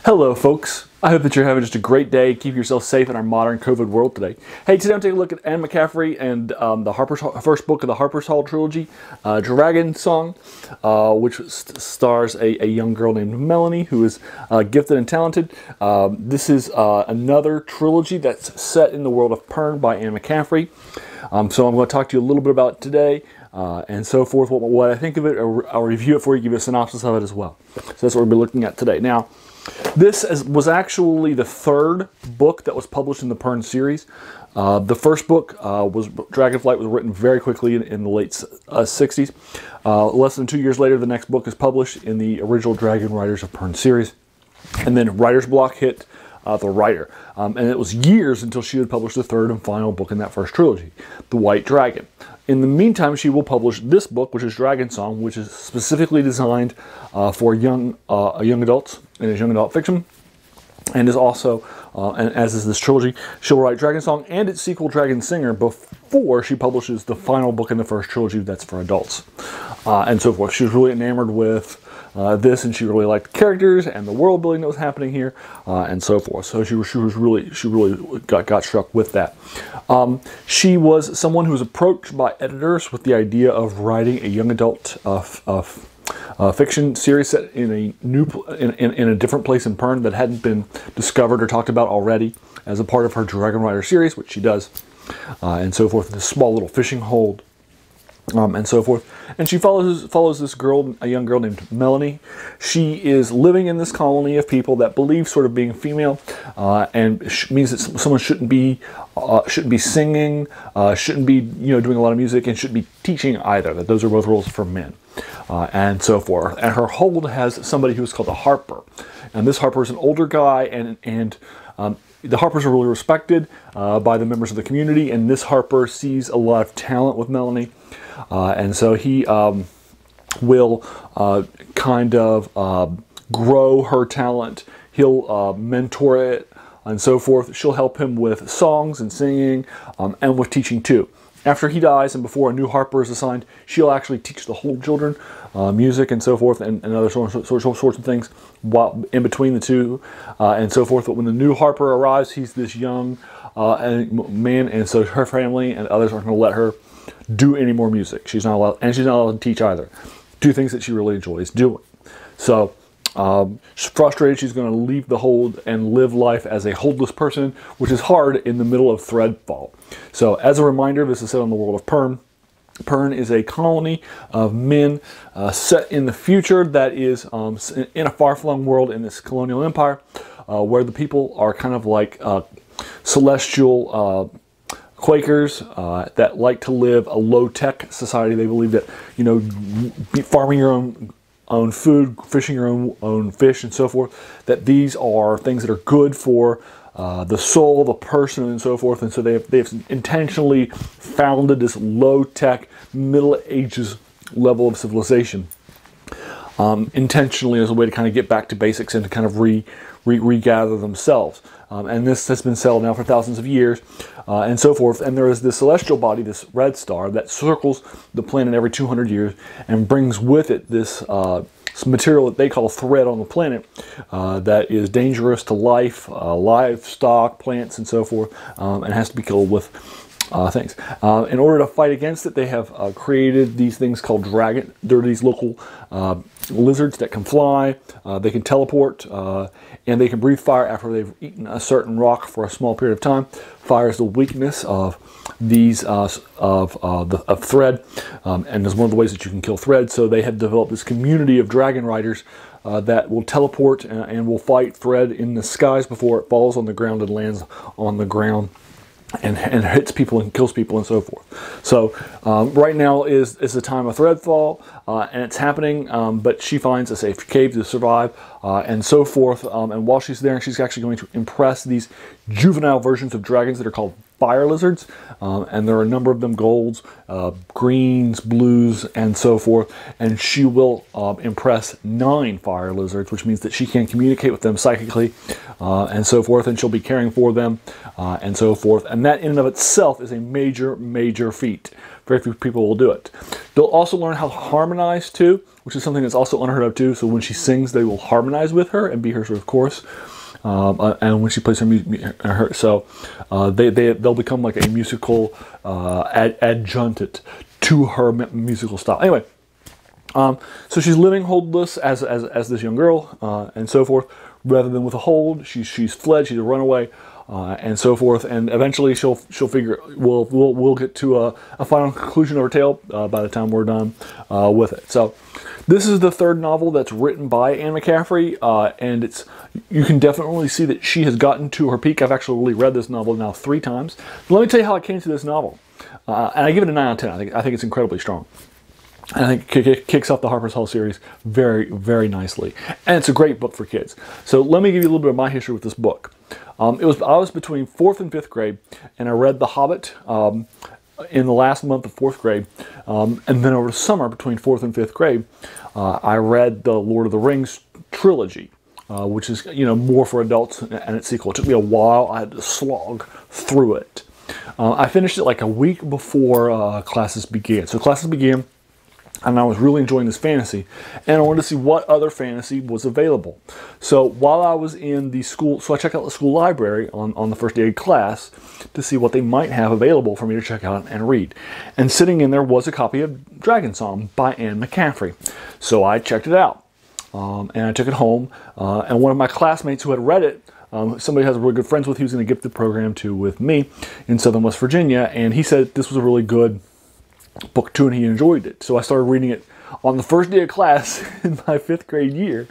Hello folks, I hope that you're having just a great day. Keep yourself safe in our modern COVID world today. Hey, today I'm taking a look at Anne McCaffrey and the Harper's first book of the Harper's Trilogy, Dragonsong, which stars a young girl named Melanie who is gifted and talented. This is another trilogy that's set in the world of Pern by Anne McCaffrey. So I'm going to talk to you a little bit about it today. And so forth, what I think of it. I'll review it for you, give you a synopsis of it as well. So that's what we'll be looking at today. Now, this was actually the third book that was published in the Pern series. The first book, Dragonflight, was written very quickly in the late 60s. Less than 2 years later, the next book is published in the original Dragon Riders of Pern series. And then writer's block hit the writer. And it was years until she would publish the third and final book in that first trilogy, The White Dragon. In the meantime, she will publish this book, which is Dragonsong, which is specifically designed for young adults and is young adult fiction, and is also, and as is this trilogy, she'll write Dragonsong and its sequel, Dragonsinger, before she publishes the final book in the first trilogy that's for adults, and so forth. She was really enamored with this, and she really liked the characters and the world building that was happening here, and so forth. So she really got struck with that. She was someone who was approached by editors with the idea of writing a young adult fiction series set in a different place in Pern that hadn't been discovered or talked about already as a part of her Dragon Rider series, which she does, and so forth. This small little fishing hold. And so forth, and she follows this girl, a young girl named Melanie. She is living in this colony of people that believe sort of being female, and means that someone shouldn't be singing, shouldn't be doing a lot of music, and shouldn't be teaching either. That those are both roles for men, and so forth. And her hold has somebody who is called a Harper, and this Harper is an older guy, and the Harpers are really respected by the members of the community, and this Harper sees a lot of talent with Melanie. And so he will kind of grow her talent. He'll mentor it and so forth. She'll help him with songs and singing and with teaching too. After he dies and before a new Harper is assigned, she'll actually teach the whole children music and so forth and other sorts of things while in between the two and so forth. But when the new Harper arrives, he's this young man, and so her family and others aren't going to let her do any more music. She's not allowed, and she's not allowed to teach either. Two things that she really enjoys doing. So she's frustrated. She's going to leave the hold and live life as a holdless person, which is hard in the middle of Threadfall. So as a reminder, this is set on the world of Pern. Pern is a colony of men set in the future that is in a far-flung world in this colonial empire where the people are kind of like celestial Quakers that like to live a low-tech society. They believe that, farming your own food, fishing your own fish, and so forth, that these are things that are good for the soul, the person, and so forth. And so they've intentionally founded this low-tech, Middle Ages level of civilization, intentionally as a way to kind of get back to basics and to kind of regather themselves. And this has been settled now for thousands of years, and so forth. And there is this celestial body, this red star, that circles the planet every 200 years and brings with it this material that they call thread on the planet that is dangerous to life, livestock, plants, and so forth, and has to be killed with things. In order to fight against it, they have created these things called dragon. They're these local lizards that can fly, they can teleport, and they can breathe fire after they've eaten a certain rock for a small period of time. Fire is the weakness of these of thread, and is one of the ways that you can kill thread. So they have developed this community of dragon riders that will teleport and will fight thread in the skies before it falls on the ground and lands on the ground and hits people and kills people and so forth. So right now is the time of Threadfall, and it's happening, but she finds a safe cave to survive and so forth. And while she's there, she's actually going to impress these juvenile versions of dragons that are called fire lizards, and there are a number of them, golds, greens, blues, and so forth. And she will impress 9 fire lizards, which means that she can communicate with them psychically and so forth, and she'll be caring for them and so forth. And that in and of itself is a major, major feat Very few people will do it. They'll also learn how to harmonize too, which is something that's also unheard of too. So when she sings, they will harmonize with her and be her sort of chorus. And when she plays her music, they'll become like a musical adjunctant to her musical style. Anyway, so she's living holdless as this young girl, and so forth. Rather than with a hold, she's fled. She's a runaway, and so forth. And eventually, she'll figure we'll get to a final conclusion of her tale by the time we're done with it. So, this is the third novel that's written by Anne McCaffrey, and you can definitely see that she has gotten to her peak. I've actually really read this novel now 3 times. But let me tell you how I came to this novel, and I give it a 9 out of 10. I think it's incredibly strong. And I think it kicks off the Harper's series very, very nicely. And it's a great book for kids. So let me give you a little bit of my history with this book. I was between 4th and 5th grade, and I read The Hobbit in the last month of 4th grade. And then over the summer, between 4th and 5th grade, I read the Lord of the Rings trilogy, which is more for adults and its sequel. It took me a while. I had to slog through it. I finished it like a week before classes began. So classes began, and I was really enjoying this fantasy, and I wanted to see what other fantasy was available. So while I was in the school, so I checked out the school library on the first day of class to see what they might have available for me to check out and read. And sitting in there was a copy of Dragonsong by Anne McCaffrey. So I checked it out, and I took it home, and one of my classmates who had read it, somebody has really good friends with, he was going to gift the program to with me in Southern West Virginia, and he said this was a really good book too, and he enjoyed it. So I started reading it on the first day of class in my 5th grade year,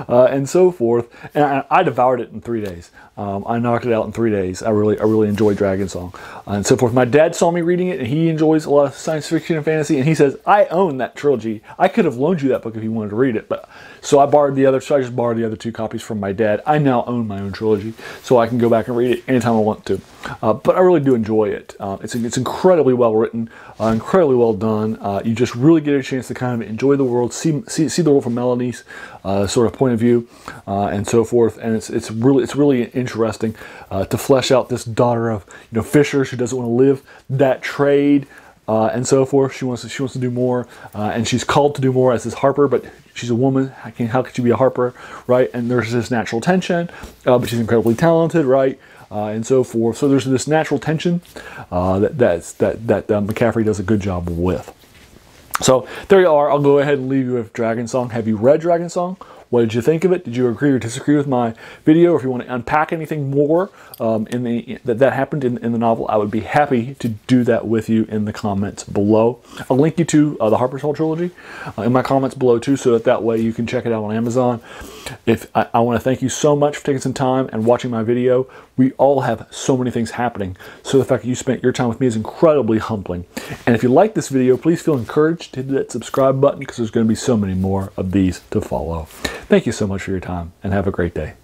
and so forth. And I devoured it in 3 days. I knocked it out in 3 days. I really enjoyed Dragonsong, and so forth. My dad saw me reading it, and he enjoys a lot of science fiction and fantasy. And he says, "I own that trilogy. I could have loaned you that book if you wanted to read it." But so I borrowed the other. So I just borrowed the other 2 copies from my dad. I now own my own trilogy, so I can go back and read it anytime I want to. But I really do enjoy it. It's incredibly well written, incredibly well done. You just really get a chance to kind of enjoy the world, see the world from Melanie's sort of point of view, and so forth. And it's really interesting to flesh out this daughter of fishers who doesn't want to live that trade, and so forth. She wants to do more, and she's called to do more as this Harper, but she's a woman. How could she be a Harper, right? And there's this natural tension, but she's incredibly talented, right? And so forth. So there's this natural tension that McCaffrey does a good job with. So there you are. I'll go ahead and leave you with Dragonsong. Have you read Dragonsong? What did you think of it? Did you agree or disagree with my video? Or if you want to unpack anything more that happened in the novel, I would be happy to do that with you in the comments below. I'll link you to the Harper's trilogy in my comments below too, so that way you can check it out on Amazon. I want to thank you so much for taking some time and watching my video. We all have so many things happening, so the fact that you spent your time with me is incredibly humbling. And if you like this video, please feel encouraged to hit that subscribe button, because there's going to be so many more of these to follow. Thank you so much for your time, and have a great day.